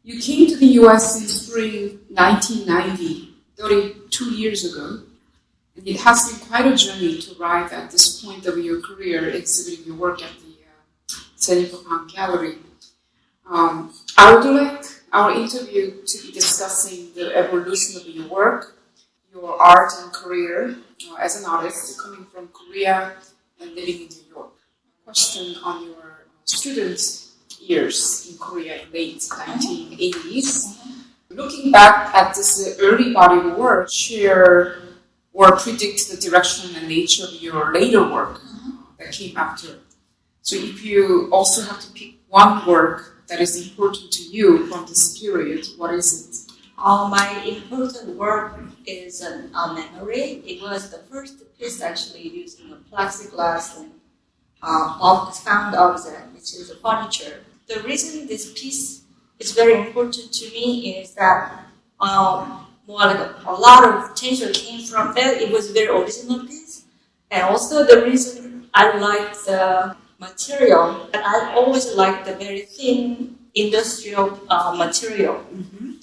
You came to the US in spring 1990, 32 years ago, and it has been quite a journey to arrive at this point of your career exhibiting your work at the SUNY Baahng Gallery. I would like our interview to be discussing the evolution of your work, your art and career as an artist coming from Korea and living in New York. Question on your student years in Korea in late 1980s. Looking back at this early body of work, share or predict the direction and nature of your later work that came after. So if you also have to pick one work that is important to you from this period, what is it? My important work is a memory. It was the first piece actually using a plexiglass and found object, which is a furniture. The reason this piece is very important to me is that more like a lot of potential came from that. It was a very original piece, and also the reason I like the material. I always like the very thin industrial material.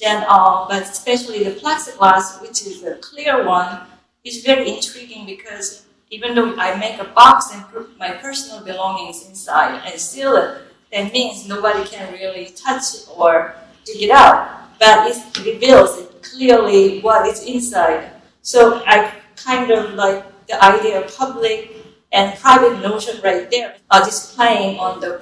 Then, but especially the plexiglass, which is a clear one, is very intriguing because even though I make a box and put my personal belongings inside and seal it, that means nobody can really touch it or dig it out. But it reveals it clearly what is inside. So I kind of like the idea of public and private notion right there, displaying on the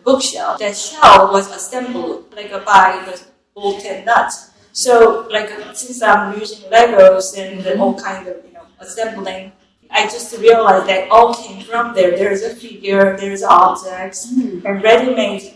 bookshelf. That shelf was assembled like by the bolt and nuts. So like since I'm using Legos and all kind of assembling, I just realized that all came from there. There's a figure, there's objects, and ready-made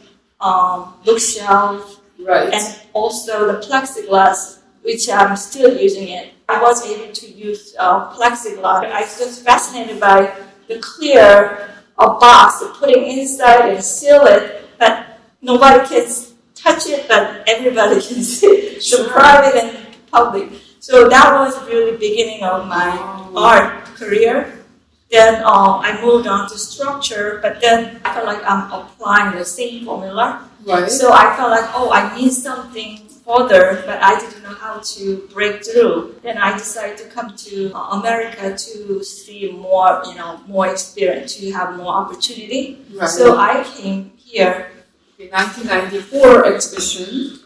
bookshelf, Right. and also the plexiglass, which I'm still using it. I was able to use plexiglass. I was just fascinated by the clear box, putting inside and seal it, but nobody can touch it, but everybody can see it. Sure. So private and public. So that was really the beginning of my art career. Then I moved on to structure, but then I felt like I'm applying the same formula. Right. So I felt like, I need something further, but I didn't know how to break through. Then I decided to come to America to see more, more experience, to have more opportunity. Right. So I came here. The 1994 exhibition,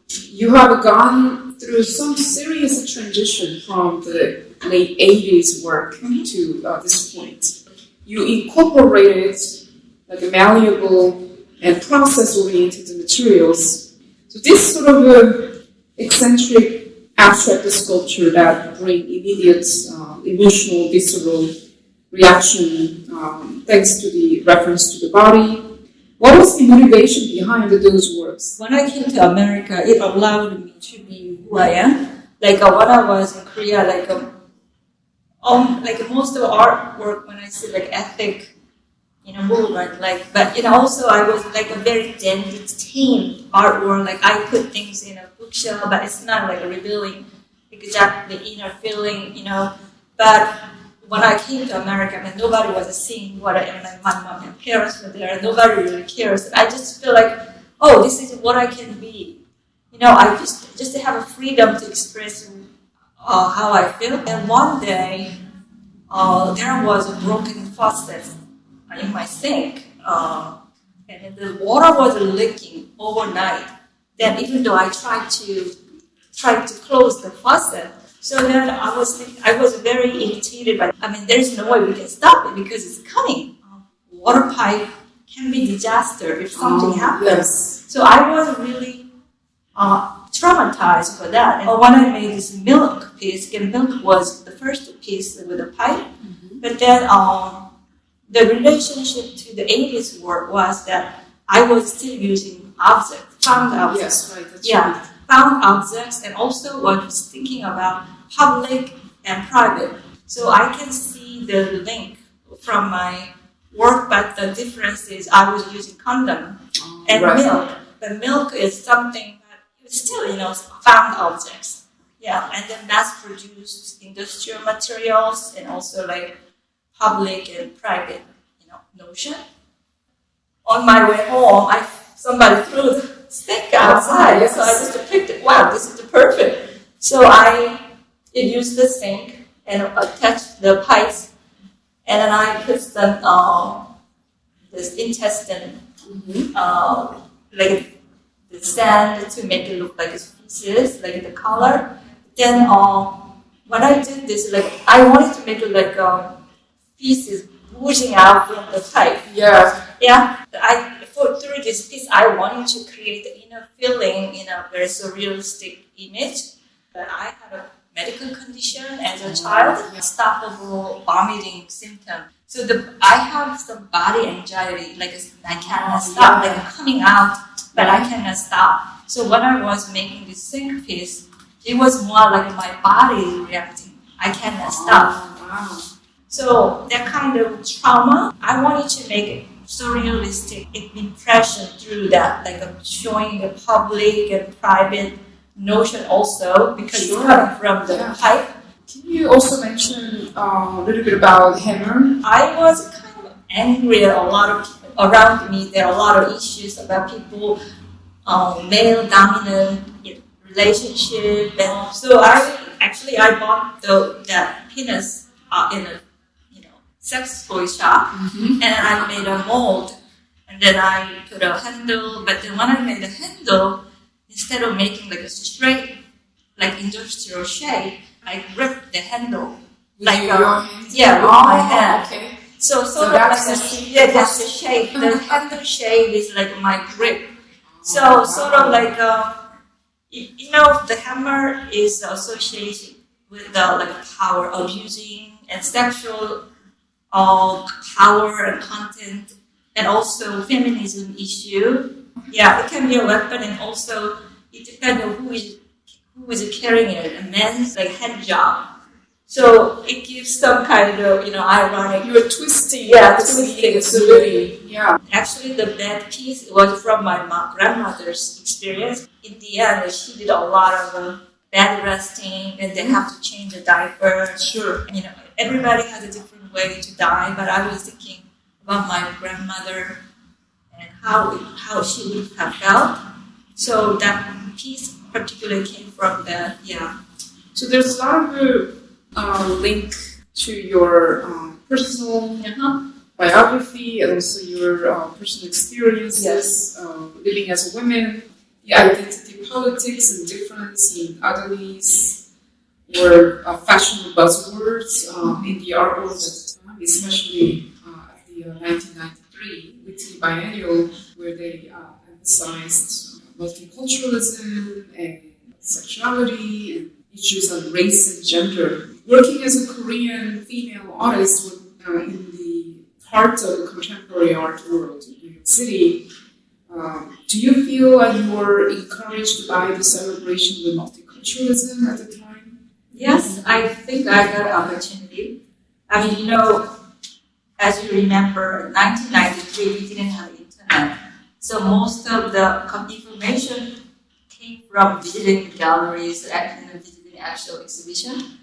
you have gone through some serious transition from the late 80s work to this point. You incorporated like malleable and process-oriented materials. So this sort of eccentric abstract sculpture that bring immediate emotional, visceral reaction thanks to the reference to the body. What was the motivation behind those works? When I came to America, it allowed me to be who I am. Like when I was in Korea, like most of the artwork, when I see like ethnic, movement, but also I was like a very tame artwork. Like I put things in a bookshelf, but it's not like revealing exactly the inner feeling, But when I came to America, nobody was seeing what I am. Like my mom and parents were there, and nobody really cares. I just feel like, this is what I can be. I just have a freedom to express how I feel. And one day, there was a broken faucet in my sink, and the water was leaking overnight. Then even though I tried to close the faucet, so then I was very irritated. But there's no way we can stop it because it's coming. Water pipe can be disaster if something happens. Yes. So I was really traumatized for that. And when I made this milk piece, and milk was the first piece with a pipe, but then the relationship to the 80s work was that I was still using objects, found objects. Yes, right. That's right. Found objects, and also was thinking about public and private. So I can see the link from my work, but the difference is I was using condom and milk. But milk is something that it's still, found objects. Yeah, and then mass-produced industrial materials, and also like public and private, notion. On my way home, somebody threw stick outside. Yes. So I just picked it. Wow, this is the perfect. So I used the sink and attached the pipes, and then I put some this intestine, like the sand to make it look like it's pieces, like the color. Then when I did this, like I wanted to make it like pieces oozing out from the pipe. Yeah. Yeah. Through this piece, I wanted to create the inner feeling in a very surrealistic image. But I had a medical condition as a child, unstoppable vomiting symptom. So I have some body anxiety, like I cannot stop, like coming out, but I cannot stop. So when I was making this sink piece, it was more like my body reacting. I cannot stop. Wow. So that kind of trauma, I wanted to make it surrealistic impression through that, like showing the public and private notion also, because it's coming from the pipe. Can you also mention a little bit about hammer? I was kind of angry at a lot of people around me. There are a lot of issues about people, male dominant relationship, and so I bought that penis in a sex toy shop, and I made a mold, and then I put a handle. But then when I made a handle, instead of making like a straight, like industrial shape, I ripped the handle like with my hand. Okay. So that's that's the shape. The handle shape is like my grip. So sort of like the hammer is associated with like power abusing and sexual power and content, and also feminism issue. Yeah, it can be a weapon, and also it depends on who is carrying it. A man's like hand job, so it gives some kind of ironic. You're twisting. Twisting. Absolutely. Yeah. Actually, the bad piece was from my grandmother's experience. In the end, she did a lot of bed resting, and they have to change the diaper. Sure. Everybody has a different way to die, but I was thinking about my grandmother and how she would have felt. So that piece particularly came from that. Yeah. So there's a lot of link to your personal biography and also your personal experiences living as a woman, the identity politics and difference in otherlies were fashionable buzzwords in the art world at the time, especially at the 1993 Whitney Biennial, where they emphasized multiculturalism and sexuality and issues on race and gender. Working as a Korean female artist in the heart of the contemporary art world in New York City, do you feel like you were encouraged by the celebration with multiculturalism at the time? Yes, I think I got an opportunity. I mean, as you remember, in 1993, we didn't have internet. So most of the information came from visiting galleries and visiting actual exhibition,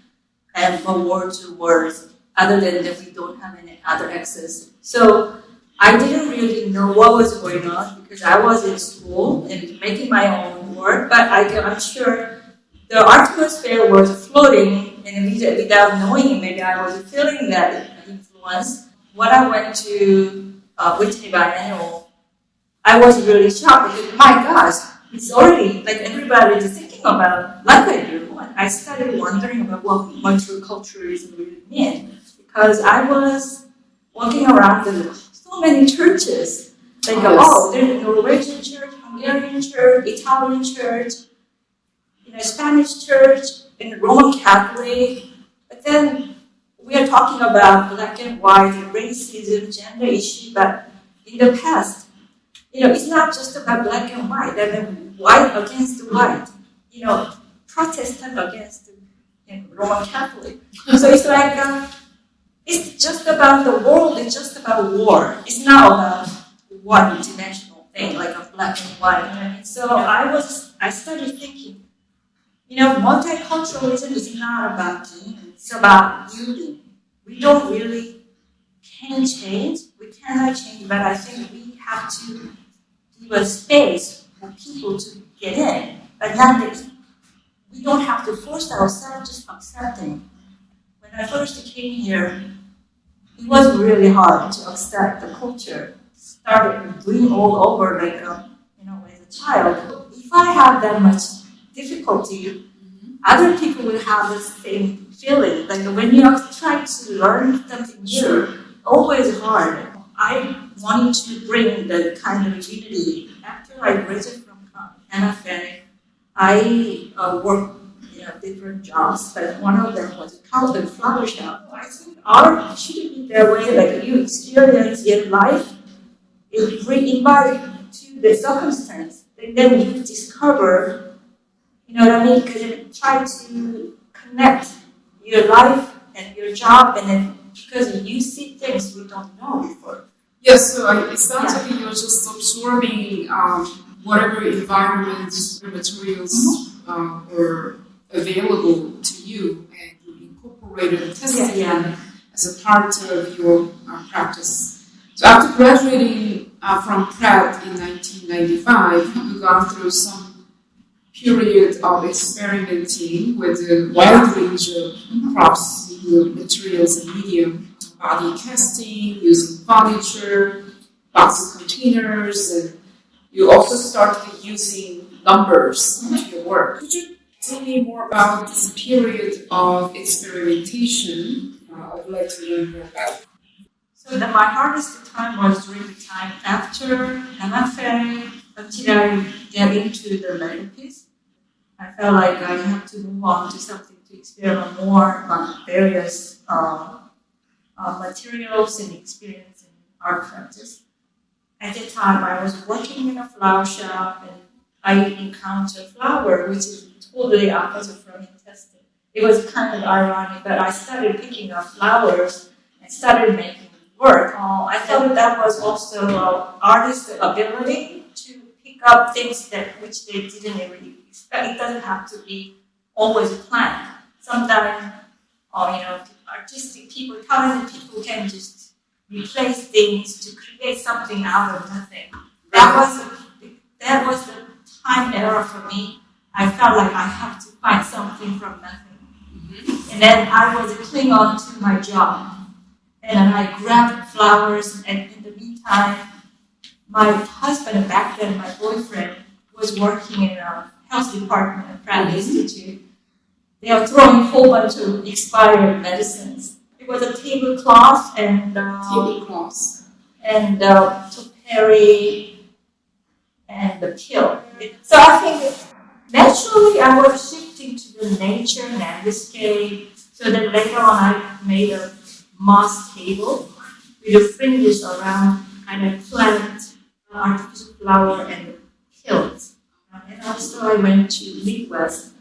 and from word to word. Other than that, we don't have any other access. So I didn't really know what was going on because I was in school and making my own work, but I'm sure the atmosphere was floating, and without knowing, maybe I was feeling that influence. When I went to Whitney Biennial, I was really shocked because, my gosh, it's already, like everybody is thinking about, like I do. I started wondering about what multiculturalism really means, because I was walking around so many churches. Like, there's a Norwegian church, Hungarian church, Italian church, Spanish church, and Roman Catholic. But then we are talking about black and white, racism, gender issue, but in the past, it's not just about black and white, and white against white, Protestant against Roman Catholic. So it's like, it's just about the world, it's just about war. It's not about one dimensional thing, like a black and white. So I started thinking, multiculturalism is not about me, it's about building. We don't really can change, we cannot change, but I think we have to give a space people to get in. But now we don't have to force ourselves, just accepting. When I first came here, it was really hard to accept the culture. Started doing all over, like, as a child. If I have that much difficulty, other people will have the same feeling. Like when you are trying to learn something new, always hard. I wanted to bring the kind of unity. After I graduated from MFA, I worked different jobs, but one of them was a flower shop. I think art should be that way, like you experience in life, it invite to the circumstance, and then you discover, you know what I mean? Because you try to connect your life and your job, and then because you see things we don't know before. Yes, so it sounds like you're just absorbing whatever environments or materials were available to you, and you incorporated and tested them as a part of your practice. So after graduating from Pratt in 1995, you got through some period of experimenting with a wide range of props, materials, and medium, body casting, using furniture, box containers, and you also started using numbers into your work. Could you tell me more about this period of experimentation? I would like to learn more about. So my hardest time was during the time after MFA until I get into the later piece. I felt like I have to move on to something to experiment more on various materials and experience in art practice. At the time, I was working in a flower shop, and I encountered flower, which is totally opposite from intestine. It was kind of ironic, but I started picking up flowers and started making work. I thought that was also artist's ability to pick up things which they didn't really expect. It doesn't have to be always planned. Sometimes, artistic people, talented people can just replace things to create something out of nothing. That was the time era for me. I felt like I have to find something from nothing. And then I was clinging on to my job. And then I grabbed flowers, and in the meantime, my husband back then, my boyfriend, was working in a health department at Pratt Institute. They are throwing a whole bunch of expired medicines. It was a tablecloth and topiary and the pill. So I think naturally I was shifting to the nature landscape. So then later on I made a moss table with the fringes around, kind of plant, artificial flower, and pills. And also I went to Midwest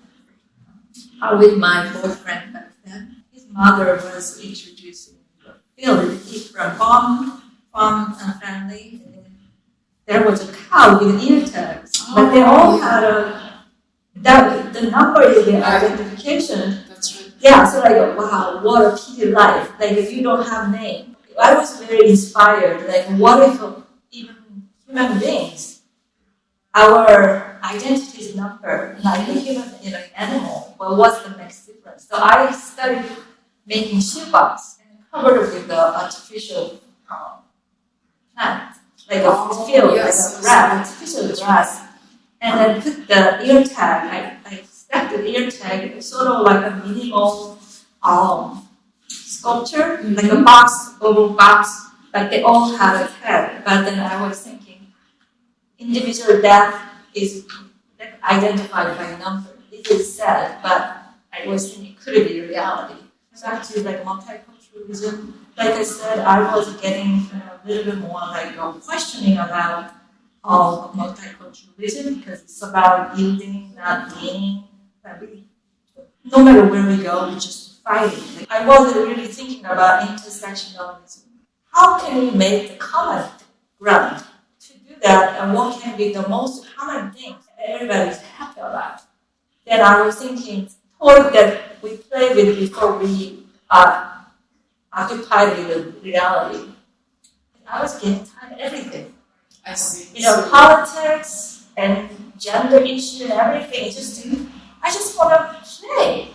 with my boyfriend back then. His mother was introducing the field. He's from Baahng farm family. And there was a cow with ear tags, but they all had the number is their identification. That's right. Yeah, so like, wow, what a pity life. Like, if you don't have name. I was very inspired. Like, what if even human beings, our identity is number, like a human, animal. Well, what's the next difference? So I started making shoebox and covered it with the artificial plant, like a field, like a grass, artificial grass, and then put the ear tag. I stuck the ear tag. It was sort of like a minimal sculpture, like a box, oval box, but they all had a tag. But then I was thinking, individual death is identified by number. It is sad, but I was thinking, could it be reality? Back to like multiculturalism. Like I said, I was getting a little bit more like questioning about multiculturalism because it's about yielding, not gaining. No matter where we go, we're just fighting. Like, I wasn't really thinking about intersectionalism. How can we make the common ground? To do that, and what can be the most common thing everybody's happy about? Then I was thinking, toy that we play with before we are occupied with the reality. I was getting tired of everything. I see. Politics and gender issue and everything. I just want to play,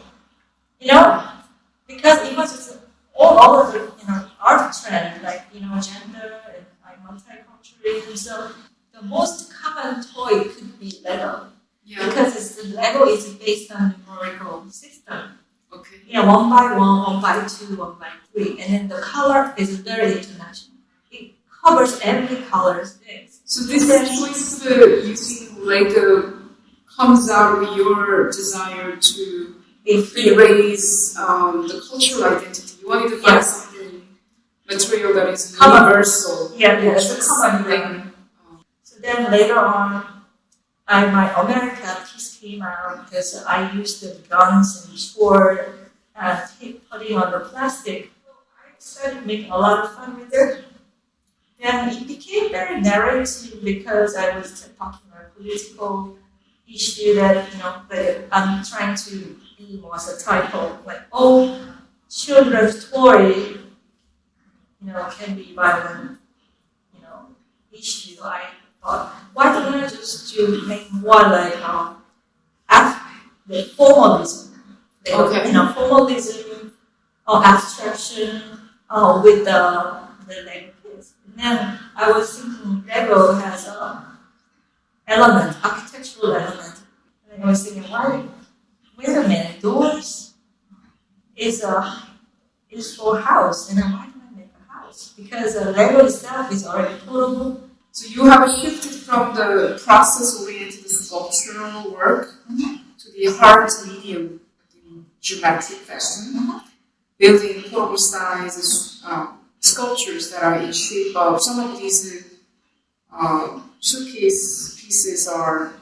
you know, because it was just all over the art trend, like gender and like multiculturalism. So the most common toy could be Lego, because the Lego is based on numerical system. Okay. 1 by 1, 1 by 2, 1 by 3, and then the color is very international. It covers every color things. So this choice using Lego comes out of your desire to erase the cultural identity. You wanted to find something material that is universal. It's a common thing. So then later on, my America piece came out because I used the guns and sword and putting on the plastic. I started making a lot of fun with it. Then it became very narrative because I was talking about political issue that, but I'm trying to be more satirical. Like, children's toy, can be violent, issue. I thought, why don't I just make more like the formalism, formalism or abstraction with the language. And then I was thinking Lego has element, architectural element. And I was thinking, wait a minute, doors is for house, and then why do I make a house? Because Lego itself is already portable. So you have shifted from the process-oriented sculptural work to the hard medium in geometric fashion, building portable size sculptures that are in shape of some of these showcase pieces are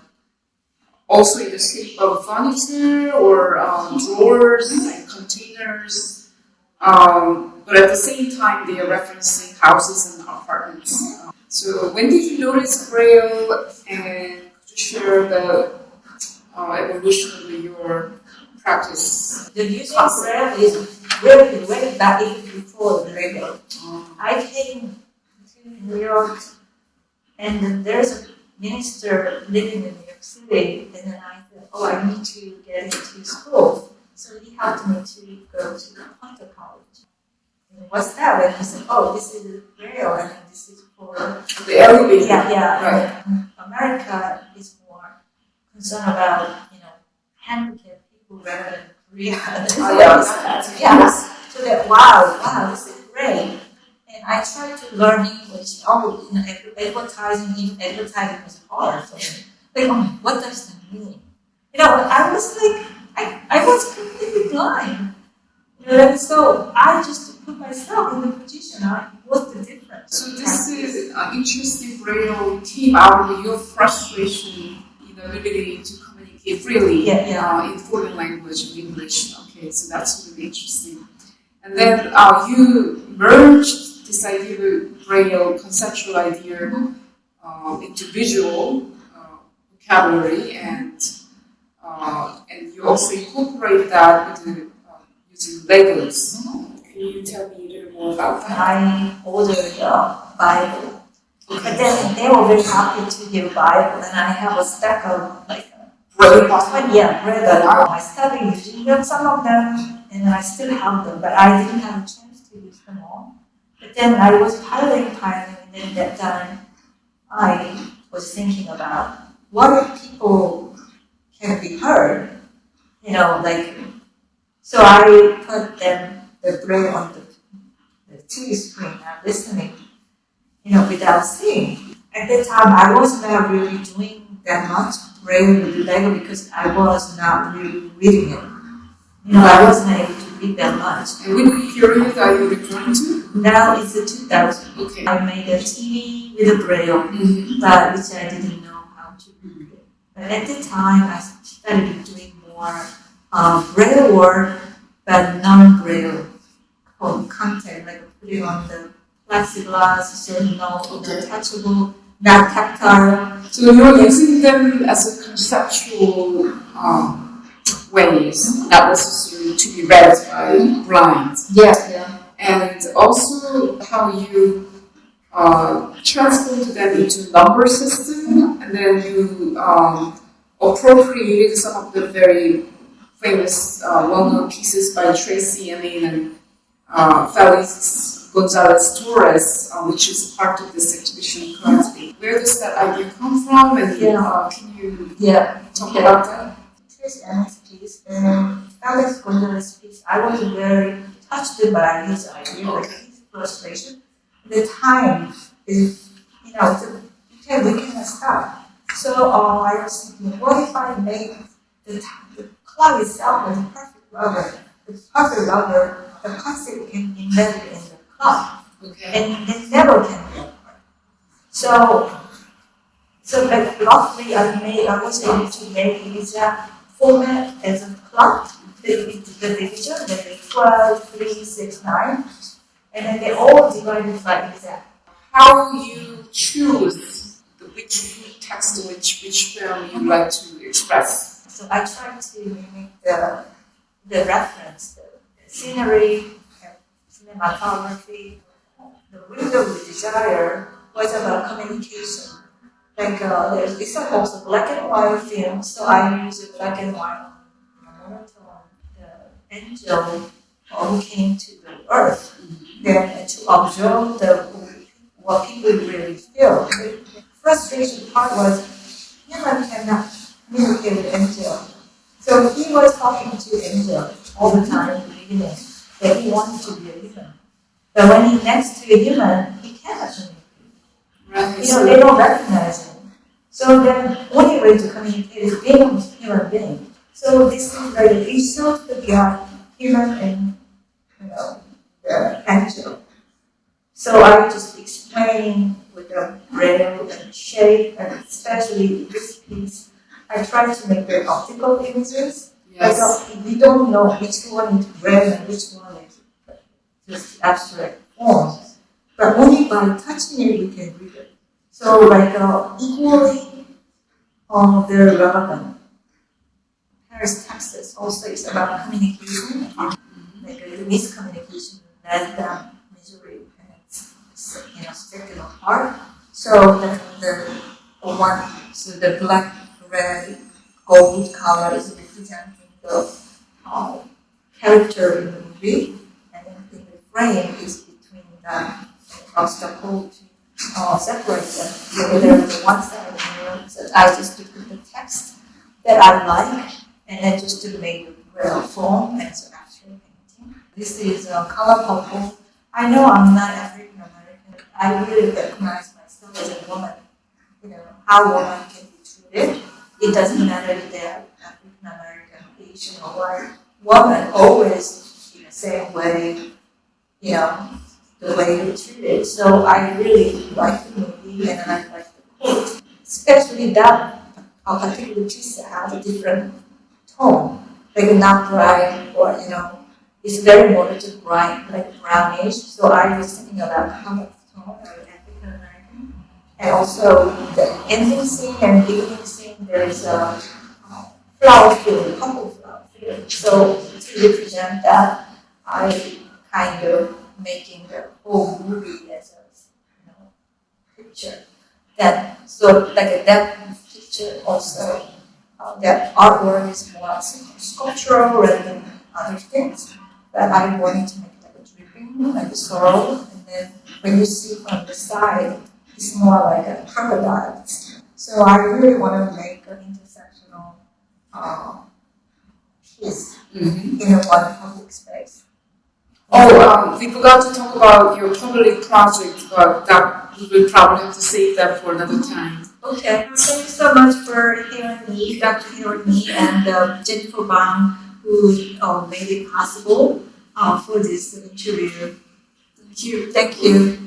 also in the shape of furniture or drawers and containers, but at the same time they are referencing houses and apartments. So when did you notice Braille, and could you share the evolution of your practice? The use of Braille is really way back before the Lego. I came to New York, and there's a minister living in New York City, and then I thought, I need to get into school. So he helped me to go to Hunter College. And what's that? And he said, this is Braille, and this is for the elderly. Right. America is more concerned about, handicapped people rather than Korea. So that, wow, this is great. And I tried to learn English. Advertising was hard for me. Like, what does that mean? I was like, I was completely blind. So I just put myself in the position. What's the difference? So this is an interesting Braille came out of your frustration in the ability to communicate freely in foreign language, in English. Okay, so that's really interesting. And then you merged this idea of Braille, conceptual idea, into visual vocabulary, and you also incorporate that with using Legos. Can you tell me a little more about that? I ordered a Bible. Okay. And then they were very happy to give Bible, and I have a stack of Braille. Braille. I started using them, some of them, and I still have them, but I didn't have a chance to use them all. But then I was piloting, and then that time I was thinking about what if people can be heard, so I put the Braille on the TV screen and listening, without seeing. At that time, I was not really doing that much Braille with Lego because I was not really reading it. I wasn't able to read that much. And which period are you referring to? Now it's the 2000. Okay. I made a TV with a Braille, but which I didn't know how to read it. But at the time, I started doing more Braille work, but non-Braille content, like putting on the plexiglass, so touchable, not tactile. So you're using them as a conceptual ways, not necessarily to be read by blind. Yeah. And also how you transport them into number system, and and then you appropriated some of the very famous, well-known pieces by Tracy Emin and Felix Gonzalez Torres, which is part of this exhibition currently. Where does that idea come from, and can you talk about that? Tracy Emin's piece and Felix Gonzalez's piece, I was very touched by his idea, like his frustration. The time is, we cannot stop. So I was thinking, what if I make the clock itself as a perfect rubber? The perfect rubber, the concept can be embedded in the clock, and they never can be apart. So like roughly, I was able to make the exact format as a clock. The division, then 12, 3, 6, 9, and then they all divided by exact. How you choose which text, which film you like to express? So I tried to mimic the reference, the scenery, cinematography. The window with desire was about communication. Like it's also black and white film, so I use a black and white angel who came to the earth, then to observe what people really feel. The frustration part was human cannot communicate with angel. So he was talking to angel all the time in the beginning, that he wanted to be a human. But when he's next to a human, he cannot communicate. Right. They don't recognize him. So then only way to communicate is being a human being. So this is like a result beyond human and the angel. So I just explain with the Braille and shape, and especially this piece, I try to make the optical images. Yes. Like we don't know which one is Braille and which one is just abstract forms, but only by touching it we can read it. So like equally they're relevant. Paris, Texas also is about communication, like the miscommunication led them misery, and it's stricken apart. So the black, red, gold color is representing the character in the movie, and then the frame is between them, obstacle to separate them. So there's one side of the mirror. So I just put the text that I like, and then just to make the real form and so abstract painting. This is color purple. I know I'm not African American. I really recognize myself as a woman. How women can be treated. It doesn't matter if they're African American, Asian, or white. Women always in the same way, the way they're treated. So I really like the movie, and I like the quote. Especially that particular piece that has a different tone, like not bright, or it's very monotone, bright, like brownish. So I was thinking about how much tone of African American, and also the ending scene and beginning scene. There is a flower field, purple flower field. So to represent that, I kind of making the whole movie as a picture. That picture also. That artwork is more sculptural rather than other things. But I wanted to make like a dripping, like a swirl, and then when you see from the side, it's more like a crocodile. So I really want to make an intersectional piece in one public space. We forgot to talk about your public project, but that we will probably have to save that for another time. Okay, thank you so much for Hyewon Yi, Dr. Hyewon Yi, and Jennifer Baahng, who made it possible for this interview. Thank you. Thank you.